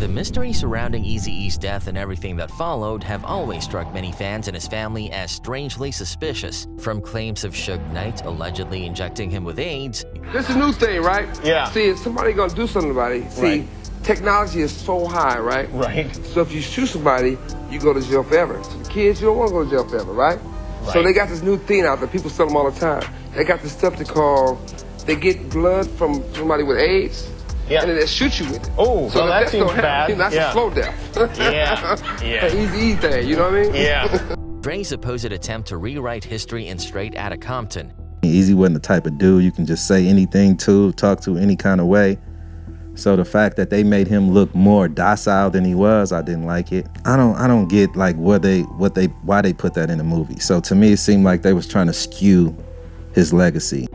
The mystery surrounding Eazy-E's death and everything that followed have always struck many fans and his family as strangely suspicious. From claims of Suge Knight allegedly injecting him with AIDS. This is a new thing, right? Yeah. See, if somebody gonna do something about it, see, technology is so high, right? Right. So if you shoot somebody, you go to jail forever. So the kids, you don't want to go to jail forever, right? So they got this new thing out there. People sell them all the time. They got this stuff they get blood from somebody with AIDS. Yeah. And then they shoot you with it. Oh, so well, that seems bad. That's a slow death. Yeah. An Eazy-E thing, you know what I mean? Yeah. Dre's supposed attempt to rewrite history in Straight Outta Compton. Eazy wasn't the type of dude you can just say anything to, talk to any kind of way. So the fact that they made him look more docile than he was, I didn't like it. I don't get like why they put that in the movie. So to me, it seemed like they was trying to skew his legacy.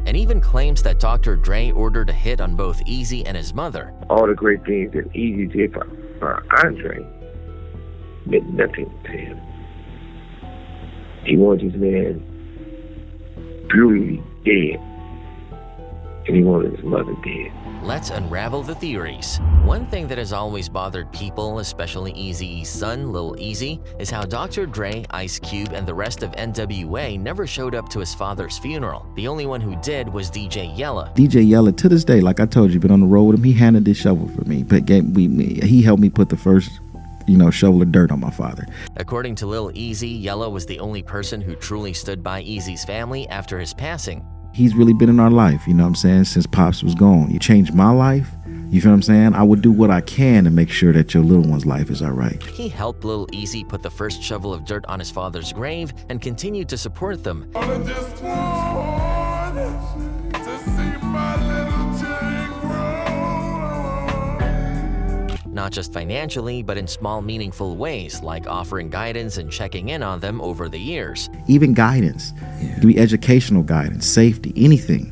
And even claims that Dr. Dre ordered a hit on both Eazy and his mother. All the great things that Eazy did for Andre meant nothing to him. He wanted his man brutally dead, and he wanted his mother dead. Let's unravel the theories. One thing that has always bothered people, especially Eazy-E's son, Lil Eazy, is how Dr. Dre, Ice Cube, and the rest of NWA never showed up to his father's funeral. The only one who did was DJ Yella. DJ Yella, to this day, like I told you, been on the road with him. He handed this shovel for me, but he helped me put the first shovel of dirt on my father. According to Lil Eazy, Yella was the only person who truly stood by Eazy's family after his passing. He's really been in our life, you know what I'm saying, since Pops was gone. You changed my life, you feel what I'm saying? I would do what I can to make sure that your little one's life is all right. He helped Lil Eazy put the first shovel of dirt on his father's grave and continued to support them. I just want to see my little chain grow. Not just financially, but in small, meaningful ways, like offering guidance and checking in on them over the years. Even guidance. It could be educational guidance, safety, anything.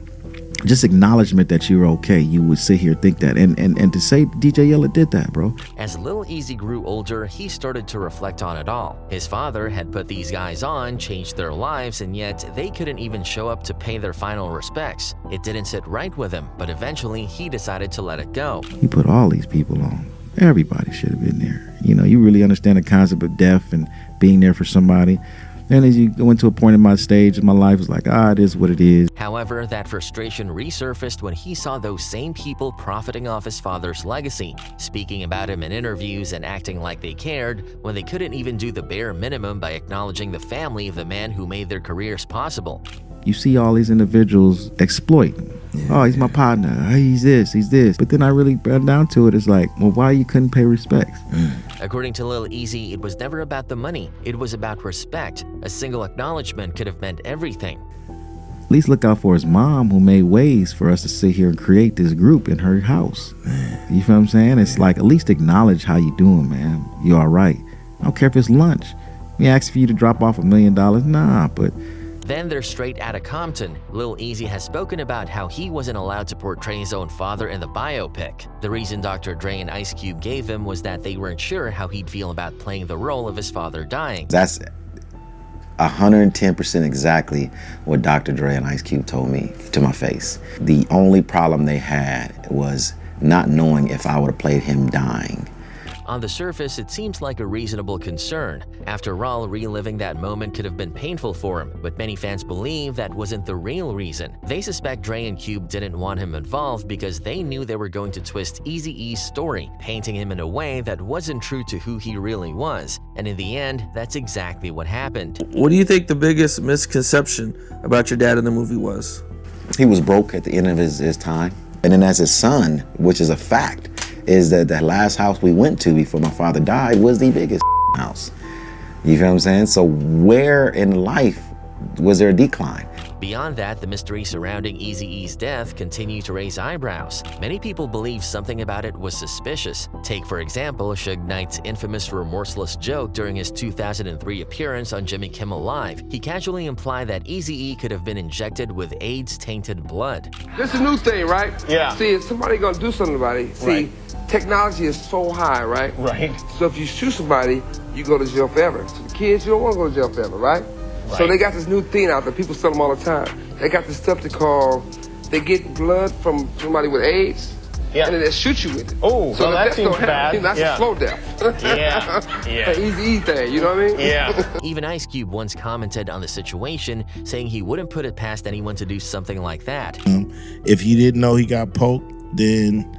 Just acknowledgement that you're okay. You would sit here and think that. And to say DJ Yella did that, bro. As Lil Eazy grew older, he started to reflect on it all. His father had put these guys on, changed their lives, and yet they couldn't even show up to pay their final respects. It didn't sit right with him, but eventually he decided to let it go. He put all these people on. Everybody should have been there. You really understand the concept of death and being there for somebody. And as you go into a point in my stage in my life, it's like, it is what it is. However, that frustration resurfaced when he saw those same people profiting off his father's legacy, speaking about him in interviews and acting like they cared when they couldn't even do the bare minimum by acknowledging the family of the man who made their careers possible. You see all these individuals exploit. Oh, he's my partner. He's this, he's this. But then I really brought down to it. It's like, well, why you couldn't pay respects? According to Lil Eazy, it was never about the money. It was about respect. A single acknowledgement could have meant everything. At least look out for his mom, who made ways for us to sit here and create this group in her house. You feel what I'm saying? It's like, at least acknowledge how you doing, man. You all right? I don't care if it's lunch. We ask for you to drop off $1 million. Nah, but... Then there's Straight Outta Compton. Lil Eazy has spoken about how he wasn't allowed to portray his own father in the biopic. The reason Dr. Dre and Ice Cube gave him was that they weren't sure how he'd feel about playing the role of his father dying. That's 110% exactly what Dr. Dre and Ice Cube told me to my face. The only problem they had was not knowing if I would have played him dying. On the surface, it seems like a reasonable concern. After all, reliving that moment could have been painful for him, but many fans believe that wasn't the real reason. They suspect Dre and Cube didn't want him involved because they knew they were going to twist Eazy-E's story, painting him in a way that wasn't true to who he really was. And in the end, that's exactly what happened. What do you think the biggest misconception about your dad in the movie was? He was broke at the end of his time. And then as his son, which is a fact, is that the last house we went to before my father died was the biggest house. You feel what I'm saying? So where in life was there a decline? Beyond that, the mystery surrounding Eazy-E's death continued to raise eyebrows. Many people believe something about it was suspicious. Take, for example, Suge Knight's infamous remorseless joke during his 2003 appearance on Jimmy Kimmel Live. He casually implied that Eazy-E could have been injected with AIDS-tainted blood. This is a new thing, right? Yeah. See, if somebody gonna do something about it, see, technology is so high, right? Right. So if you shoot somebody, you go to jail forever. So the kids, you don't want to go to jail forever, right? So they got this new thing out there. People sell them all the time. They got this stuff they get blood from somebody with AIDS. Yeah. and then they shoot you with it. Oh, so well, that that's seems gonna happen. bad. That's Yeah. a slow death. Yeah. An Eazy-E thing, you know what I mean? Yeah. Even Ice Cube once commented on the situation, saying he wouldn't put it past anyone to do something like that. If he didn't know he got poked, then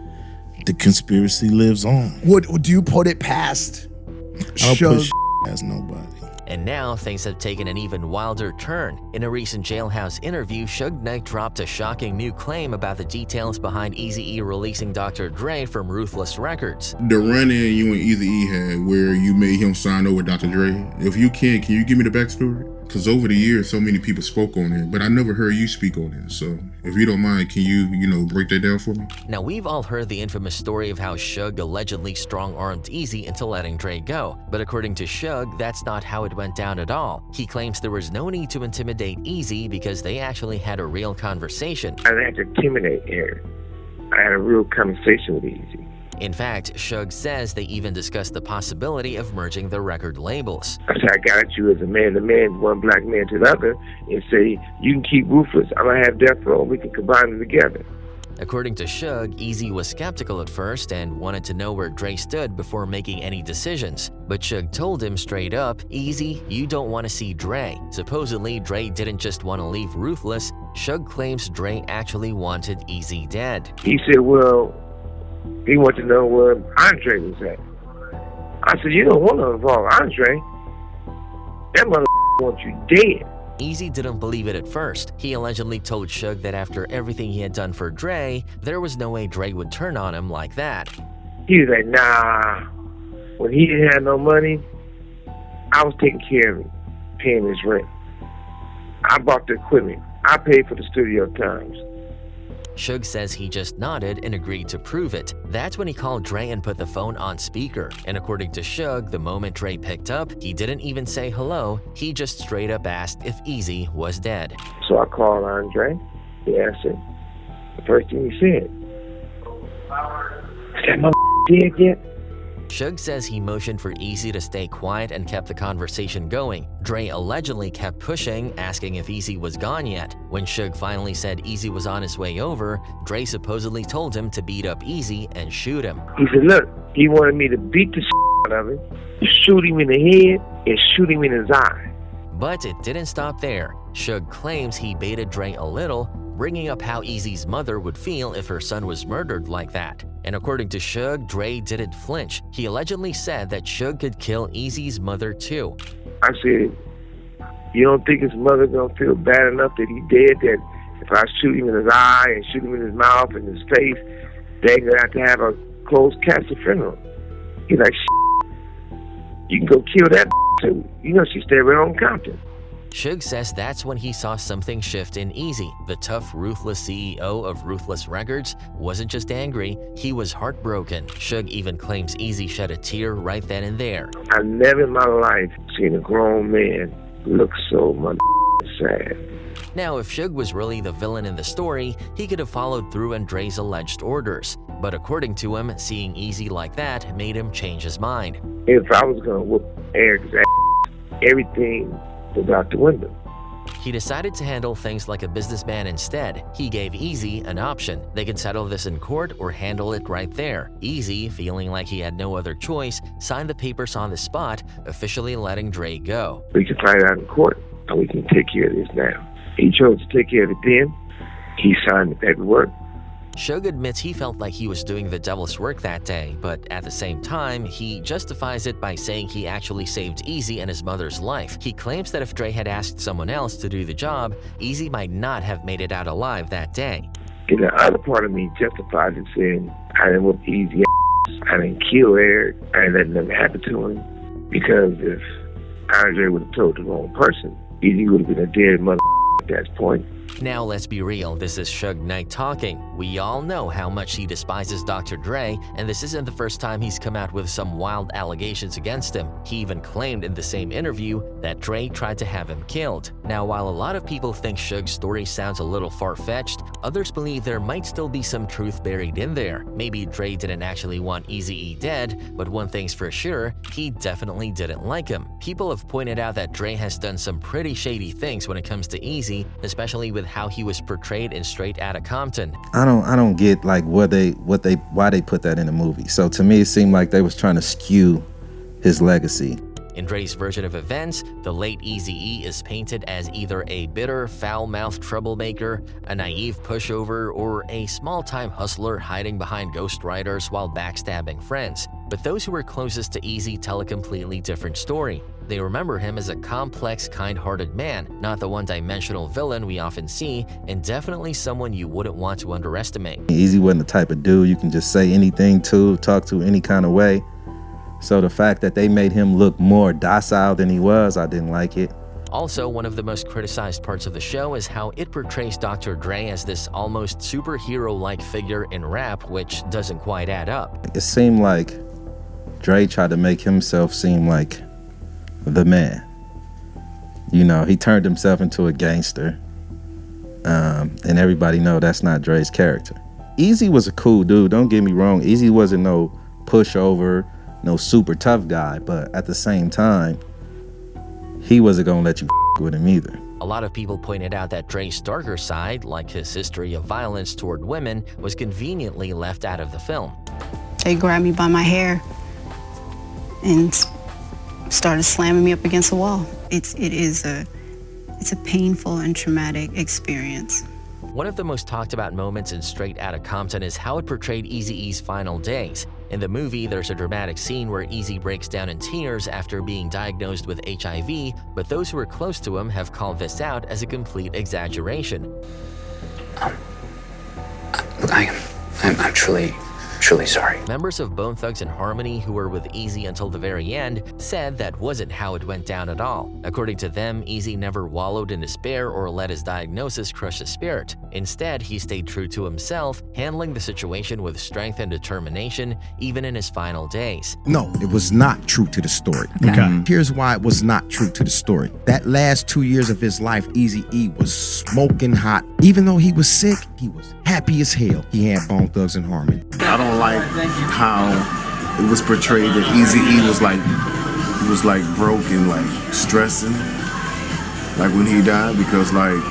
the conspiracy lives on. Would you put it past I don't Suge? push past nobody. And now things have taken an even wilder turn. In a recent jailhouse interview, Suge Knight dropped a shocking new claim about the details behind Eazy-E releasing Dr. Dre from Ruthless Records. The run-in you and Eazy-E had where you made him sign over Dr. Dre, if you can you give me the backstory? Because over the years, so many people spoke on it, but I never heard you speak on it. So if you don't mind, can you break that down for me? Now, we've all heard the infamous story of how Suge allegedly strong-armed Eazy into letting Dre go. But according to Suge, that's not how it went down at all. He claims there was no need to intimidate Eazy because they actually had a real conversation. I didn't have to intimidate Eric. I had a real conversation with Eazy. In fact, Suge says they even discussed the possibility of merging the record labels. I said, I got at you as a man to man, one black man to the other, and say, you can keep Ruthless. I'm going to have Death Row. We can combine them together. According to Suge, Eazy was skeptical at first and wanted to know where Dre stood before making any decisions. But Suge told him straight up, Eazy, you don't want to see Dre. Supposedly, Dre didn't just want to leave Ruthless. Suge claims Dre actually wanted Eazy dead. He said, well, he wanted to know where Andre was at. I said, you don't want to involve Andre. That mother wants you dead. Eazy didn't believe it at first. He allegedly told Suge that after everything he had done for Dre, there was no way Dre would turn on him like that. He was like, nah. When he didn't have no money, I was taking care of him, paying his rent. I bought the equipment. I paid for the studio times. Suge says he just nodded and agreed to prove it. That's when he called Dre and put the phone on speaker. And according to Suge, the moment Dre picked up, he didn't even say hello. He just straight up asked if Eazy was dead. So I called Andre. He answered. The first thing he said, is that mother dead yet? Suge says he motioned for Eazy to stay quiet and kept the conversation going. Dre allegedly kept pushing, asking if Eazy was gone yet. When Suge finally said Eazy was on his way over, Dre supposedly told him to beat up Eazy and shoot him. He said, look, he wanted me to beat the out of him, shoot him in the head, and shoot him in his eye. But it didn't stop there. Suge claims he baited Dre a little, bringing up how Eazy's mother would feel if her son was murdered like that. And according to Suge, Dre didn't flinch. He allegedly said that Suge could kill Eazy's mother too. I said, you don't think his mother gonna feel bad enough that he dead, that if I shoot him in his eye and shoot him in his mouth and his face, they're gonna have to have a closed casket funeral? He's like, you can go kill that too. You know she stayed right on Compton. Suge says that's when he saw something shift in Eazy. The tough, ruthless CEO of Ruthless Records wasn't just angry, he was heartbroken. Suge even claims Eazy shed a tear right then and there. I've never in my life seen a grown man look so sad. Now, if Suge was really the villain in the story, he could have followed through on Dre's alleged orders. But according to him, seeing Eazy like that made him change his mind. If I was gonna whoop Eric's ass, everything was out the window. He decided to handle things like a businessman instead. He gave Eazy an option. They could settle this in court or handle it right there. Eazy, feeling like he had no other choice, signed the papers on the spot, officially letting Dre go. We can fight out in court, and we can take care of this now. He chose to take care of it then. He signed the paperwork. Suge admits he felt like he was doing the devil's work that day, but at the same time, he justifies it by saying he actually saved Eazy and his mother's life. He claims that if Dre had asked someone else to do the job, Eazy might not have made it out alive that day. And the other part of me justifies it saying, I didn't whoop Eazy ass. I didn't kill Eric. I didn't let nothing happen to him. Because if Andre would have told the wrong person, Eazy would have been a dead mother at that point. Now let's be real, this is Suge Knight talking. We all know how much he despises Dr. Dre, and this isn't the first time he's come out with some wild allegations against him. He even claimed in the same interview that Dre tried to have him killed. Now, while a lot of people think Suge's story sounds a little far-fetched, others believe there might still be some truth buried in there. Maybe Dre didn't actually want Eazy-E dead, but one thing's for sure, he definitely didn't like him. People have pointed out that Dre has done some pretty shady things when it comes to Eazy, especially with how he was portrayed in Straight Outta Compton. I don't get like why they put that in the movie. So to me, it seemed like they was trying to skew his legacy. In Dre's version of events, the late Eazy-E is painted as either a bitter, foul-mouthed troublemaker, a naive pushover, or a small-time hustler hiding behind ghostwriters while backstabbing friends. But those who were closest to Eazy tell a completely different story. They remember him as a complex, kind-hearted man, not the one-dimensional villain we often see, and definitely someone you wouldn't want to underestimate. Eazy wasn't the type of dude you can just say anything to, talk to any kind of way. So the fact that they made him look more docile than he was, I didn't like it. Also, one of the most criticized parts of the show is how it portrays Dr. Dre as this almost superhero-like figure in rap, which doesn't quite add up. It seemed like Dre tried to make himself seem like the man. You know, he turned himself into a gangster. And everybody know that's not Dre's character. Eazy was a cool dude, don't get me wrong. Eazy wasn't no pushover, no super tough guy, but at the same time, he wasn't gonna let you with him either. A lot of people pointed out that Dre's darker side, like his history of violence toward women, was conveniently left out of the film. They grabbed me by my hair and started slamming me up against the wall. It's a painful and traumatic experience. One of the most talked about moments in Straight Outta Compton is how it portrayed Eazy-E's final days. In the movie, there's a dramatic scene where Eazy breaks down in tears after being diagnosed with HIV, but those who are close to him have called this out as a complete exaggeration. I'm truly sorry. Members of Bone Thugs and Harmony, who were with Eazy until the very end, said that wasn't how it went down at all. According to them, Eazy never wallowed in despair or let his diagnosis crush his spirit. Instead, he stayed true to himself, handling the situation with strength and determination, even in his final days. No, it was not true to the story. Okay. Here's why it was not true to the story. That last 2 years of his life, Eazy-E was smoking hot. Even though he was sick, he was happy as hell. He had Bone Thugs and Harmony. I don't like how it was portrayed that Eazy-E was like broke and like stressing, like when he died, because like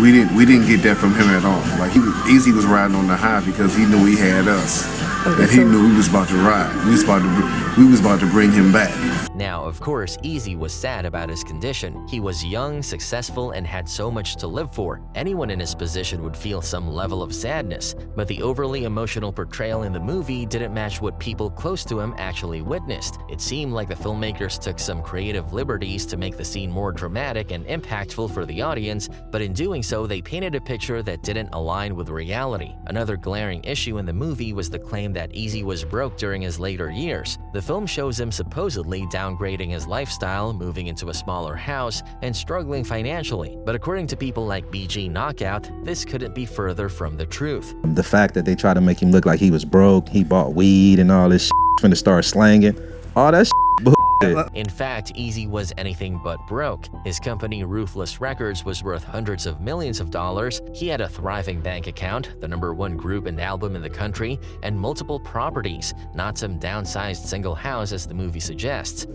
we didn't get that from him at all. Like Eazy was riding on the high because he knew he had us, and he knew we was about to ride. We was about to bring him back. Now, of course, Eazy was sad about his condition. He was young, successful, and had so much to live for. Anyone in his position would feel some level of sadness, but the overly emotional portrayal in the movie didn't match what people close to him actually witnessed. It seemed like the filmmakers took some creative liberties to make the scene more dramatic and impactful for the audience, but in doing so, they painted a picture that didn't align with reality. Another glaring issue in the movie was the claim that Eazy was broke during his later years. The film shows him supposedly downgrading his lifestyle, moving into a smaller house, and struggling financially. But according to people like BG Knockout, this couldn't be further from the truth. The fact that they tried to make him look like he was broke, he bought weed and all this finna start slanging, all that bullshit. In fact, Eazy was anything but broke. His company Ruthless Records was worth hundreds of millions of dollars. He had a thriving bank account, the #1 group and album in the country, and multiple properties, not some downsized single house as the movie suggests.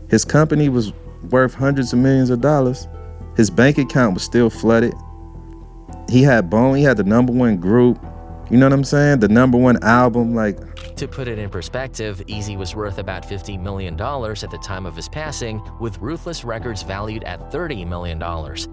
His company was worth hundreds of millions of dollars. His bank account was still flooded. He had Bone, he had the #1 group. You know what I'm saying? The #1 album, like. To put it in perspective, Eazy was worth about $50 million at the time of his passing, with Ruthless Records valued at $30 million.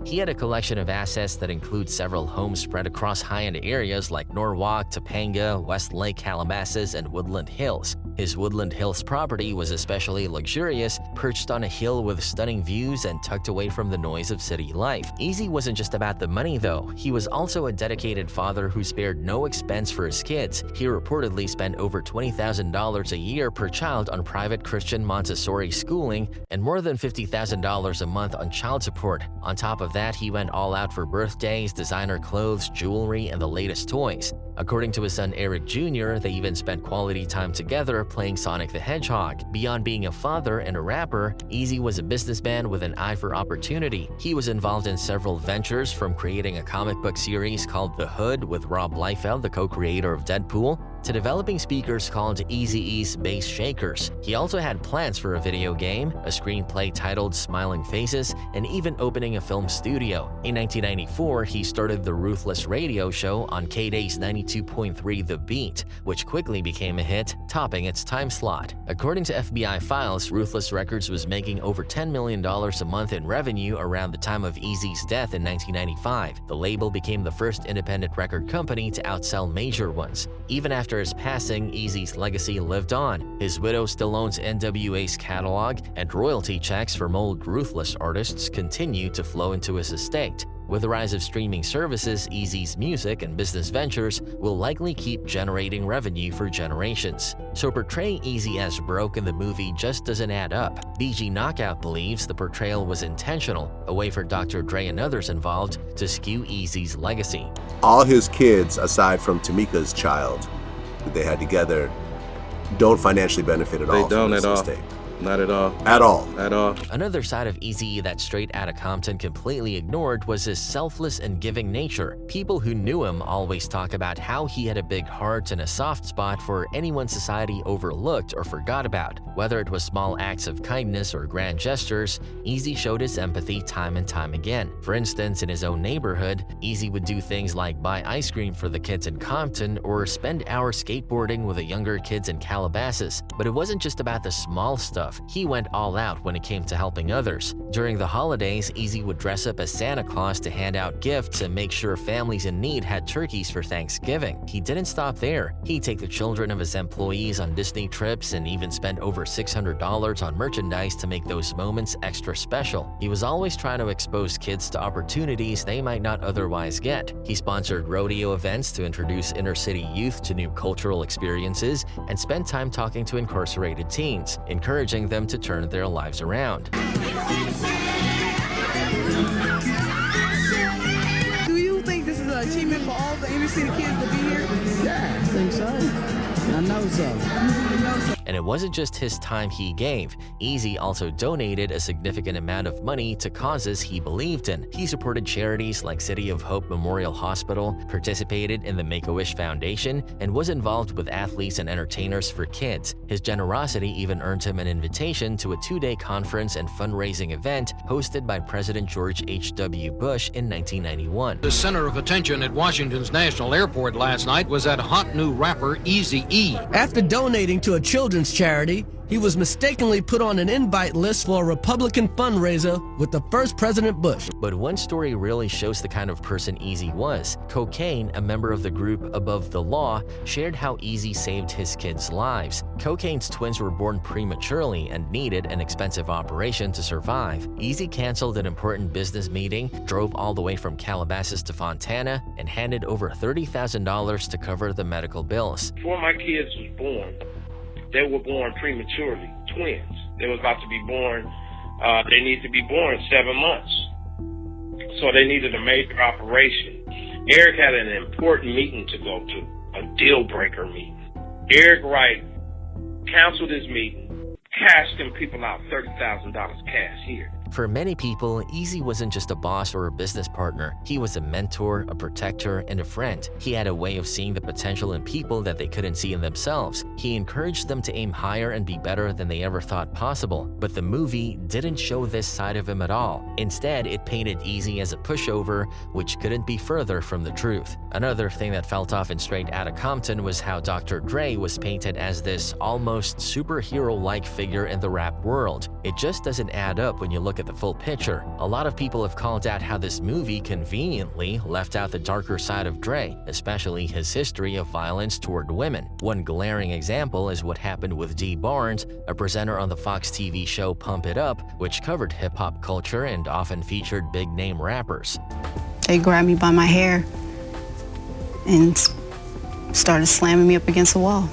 He had a collection of assets that include several homes spread across high-end areas like Norwalk, Topanga, Westlake, Calabasas, and Woodland Hills. His Woodland Hills property was especially luxurious, perched on a hill with stunning views and tucked away from the noise of city life. Eazy wasn't just about the money though, he was also a dedicated father who spared no expense for his kids. He reportedly spent over $20,000 a year per child on private Christian Montessori schooling and more than $50,000 a month on child support. On top of that, he went all out for birthdays, designer clothes, jewelry, and the latest toys. According to his son Eric Jr., they even spent quality time together playing Sonic the Hedgehog. Beyond being a father and a rapper, Eazy was a businessman with an eye for opportunity. He was involved in several ventures, from creating a comic book series called The Hood with Rob Liefeld, the co-creator of Deadpool, to developing speakers called Eazy-E's Bass Shakers. He also had plans for a video game, a screenplay titled Smiling Faces, and even opening a film studio. In 1994, he started the Ruthless radio show on K-Day's 92.3 The Beat, which quickly became a hit, topping its time slot. According to FBI files, Ruthless Records was making over $10 million a month in revenue around the time of Eazy's death in 1995. The label became the first independent record company to outsell major ones. Even after his passing, Eazy's legacy lived on. His widow still owns NWA's catalog, and royalty checks from old Ruthless artists continue to flow into his estate. With the rise of streaming services, Eazy's music and business ventures will likely keep generating revenue for generations. So portraying Eazy as broke in the movie just doesn't add up. BG Knockout believes the portrayal was intentional, a way for Dr. Dre and others involved to skew Eazy's legacy. All his kids, aside from Tamika's child, who they had together, don't financially benefit at all. They don't from at this all. estate. Not at all. At all. At all. Another side of Eazy-E that Straight Outta Compton completely ignored was his selfless and giving nature. People who knew him always talk about how he had a big heart and a soft spot for anyone society overlooked or forgot about. Whether it was small acts of kindness or grand gestures, Eazy showed his empathy time and time again. For instance, in his own neighborhood, Eazy would do things like buy ice cream for the kids in Compton or spend hours skateboarding with the younger kids in Calabasas. But it wasn't just about the small stuff. He went all out when it came to helping others. During the holidays, Eazy would dress up as Santa Claus to hand out gifts and make sure families in need had turkeys for Thanksgiving. He didn't stop there. He'd take the children of his employees on Disney trips and even spend over $600 on merchandise to make those moments extra special. He was always trying to expose kids to opportunities they might not otherwise get. He sponsored rodeo events to introduce inner-city youth to new cultural experiences and spent time talking to incarcerated teens, encouraging them to turn their lives around. Do you think this is an achievement for all the inner city kids to be here? Yeah, I think so. I know so. And it wasn't just his time he gave. Eazy also donated a significant amount of money to causes he believed in. He supported charities like City of Hope Memorial Hospital, participated in the Make-A-Wish Foundation, and was involved with athletes and entertainers for kids. His generosity even earned him an invitation to a 2-day conference and fundraising event hosted by President George H.W. Bush in 1991. The center of attention at Washington's National Airport last night was that hot new rapper Eazy-E. After donating to a children's charity, he was mistakenly put on an invite list for a Republican fundraiser with the first President Bush. But one story really shows the kind of person Eazy was. Cocaine, a member of the group Above the Law, shared how Eazy saved his kids' lives. Cocaine's twins were born prematurely and needed an expensive operation to survive. Eazy canceled an important business meeting, drove all the way from Calabasas to Fontana, and handed over $30,000 to cover the medical bills. Before my kids was born, they were born prematurely, twins. They was about to be born, they needed to be born 7 months. So they needed a major operation. Eric had an important meeting to go to, a deal breaker meeting. Eric Wright canceled his meeting, cashed them people out $30,000 cash here. For many people, Eazy wasn't just a boss or a business partner. He was a mentor, a protector, and a friend. He had a way of seeing the potential in people that they couldn't see in themselves. He encouraged them to aim higher and be better than they ever thought possible. But the movie didn't show this side of him at all. Instead, it painted Eazy as a pushover, which couldn't be further from the truth. Another thing that felt off in Straight Outta Compton was how Dr. Dre was painted as this almost superhero-like figure in the rap world. It just doesn't add up when you look at the full picture. A lot of people have called out how this movie conveniently left out the darker side of Dre, especially his history of violence toward women. One glaring example is what happened with Dee Barnes, a presenter on the Fox TV show Pump It Up, which covered hip-hop culture and often featured big-name rappers. They grabbed me by my hair and started slamming me up against the wall.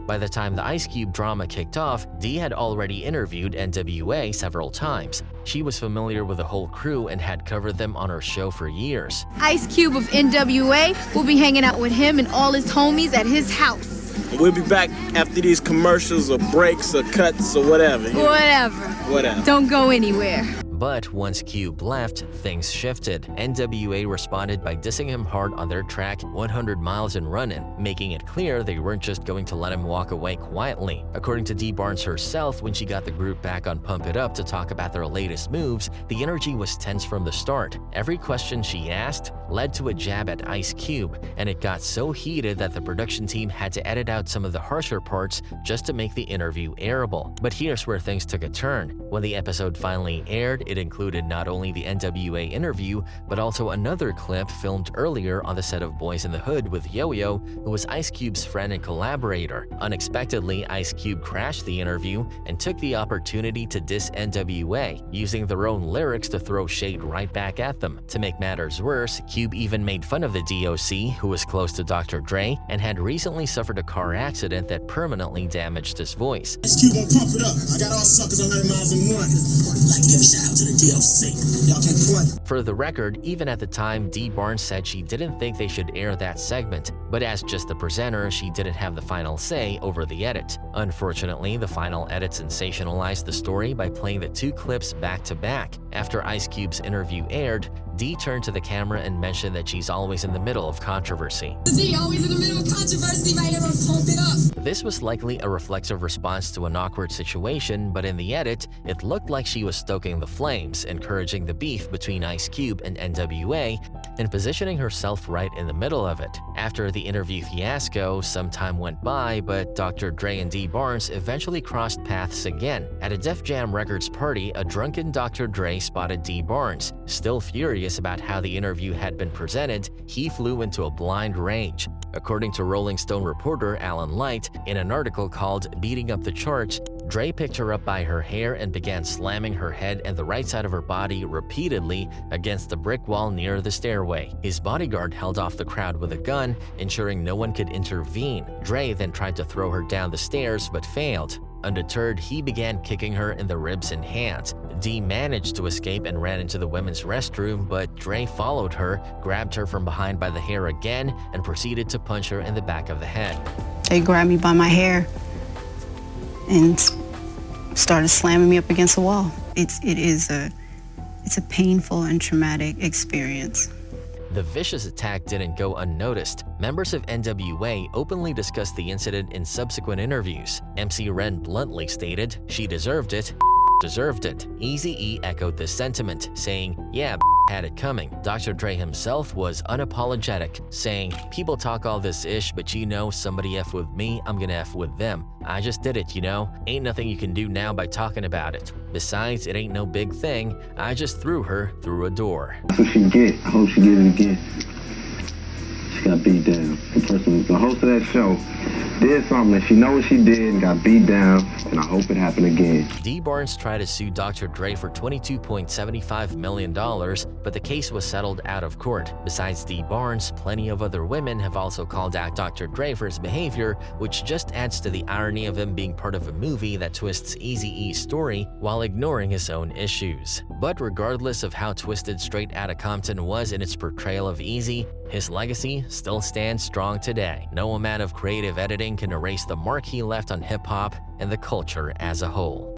By the time the Ice Cube drama kicked off, Dee had already interviewed NWA several times. She was familiar with the whole crew and had covered them on her show for years. Ice Cube of NWA will be hanging out with him and all his homies at his house. We'll be back after these commercials or breaks or cuts or whatever. Whatever. Don't go anywhere. But once Cube left, things shifted. NWA responded by dissing him hard on their track 100 Miles and Runnin', making it clear they weren't just going to let him walk away quietly. According to Dee Barnes herself, when she got the group back on Pump It Up to talk about their latest moves, the energy was tense from the start. Every question she asked led to a jab at Ice Cube, and it got so heated that the production team had to edit out some of the harsher parts just to make the interview airable. But here's where things took a turn. When the episode finally aired, it included not only the NWA interview, but also another clip filmed earlier on the set of Boys in the Hood with Yo-Yo, who was Ice Cube's friend and collaborator. Unexpectedly, Ice Cube crashed the interview and took the opportunity to diss NWA, using their own lyrics to throw shade right back at them. To make matters worse, Cube even made fun of the DOC, who was close to Dr. Dre and had recently suffered a car accident that permanently damaged his voice. Ice Cube gon' pump it up. I got all suckers 100 miles and one. Like to give a shout out to the DLC. Y'all can't play. For the record, even at the time, Dee Barnes said she didn't think they should air that segment, but as just the presenter, she didn't have the final say over the edit. Unfortunately, the final edit sensationalized the story by playing the two clips back to back. After Ice Cube's interview aired, Dee turned to the camera and mentioned that she's always in the middle of controversy. D always in the middle of controversy right here on Pump It Up. This was likely a reflexive response to an awkward situation, but in the edit, it looked like she was stoking the flames, encouraging the beef between Ice Cube and NWA, and positioning herself right in the middle of it. After the interview fiasco, some time went by, but Dr. Dre and Dee Barnes eventually crossed paths again. At a Def Jam Records party, a drunken Dr. Dre spotted Dee Barnes. Still furious about how the interview had been presented, he flew into a blind rage. According to Rolling Stone reporter Alan Light, in an article called Beating Up the Charts, Dre picked her up by her hair and began slamming her head and the right side of her body repeatedly against the brick wall near the stairway. His bodyguard held off the crowd with a gun, ensuring no one could intervene. Dre then tried to throw her down the stairs but failed. Undeterred, he began kicking her in the ribs and hands. Dee managed to escape and ran into the women's restroom, but Dre followed her, grabbed her from behind by the hair again, and proceeded to punch her in the back of the head. They grabbed me by my hair and started slamming me up against the wall. It's a painful and traumatic experience. The vicious attack didn't go unnoticed. Members of NWA openly discussed the incident in subsequent interviews. MC Ren bluntly stated, "She deserved it. Deserved it." Eazy-E echoed this sentiment, saying, "Yeah, had it coming." Dr. Dre himself was unapologetic, saying, "People talk all this ish, but you know, somebody F with me, I'm gonna F with them. I just did it, you know? Ain't nothing you can do now by talking about it. Besides, it ain't no big thing. I just threw her through a door." That's what she get. I hope she get it again. She got beat down. The host of that show did something and she know what she did and got beat down, and I hope it happened again. Dee Barnes tried to sue Dr. Dre for $22.75 million, but the case was settled out of court. Besides Dee Barnes, plenty of other women have also called out Dr. Dre for his behavior, which just adds to the irony of him being part of a movie that twists Eazy-E's story while ignoring his own issues. But regardless of how twisted Straight Outta Compton was in its portrayal of Eazy, his legacy still stands strong today. No amount of creative editing can erase the mark he left on hip-hop and the culture as a whole.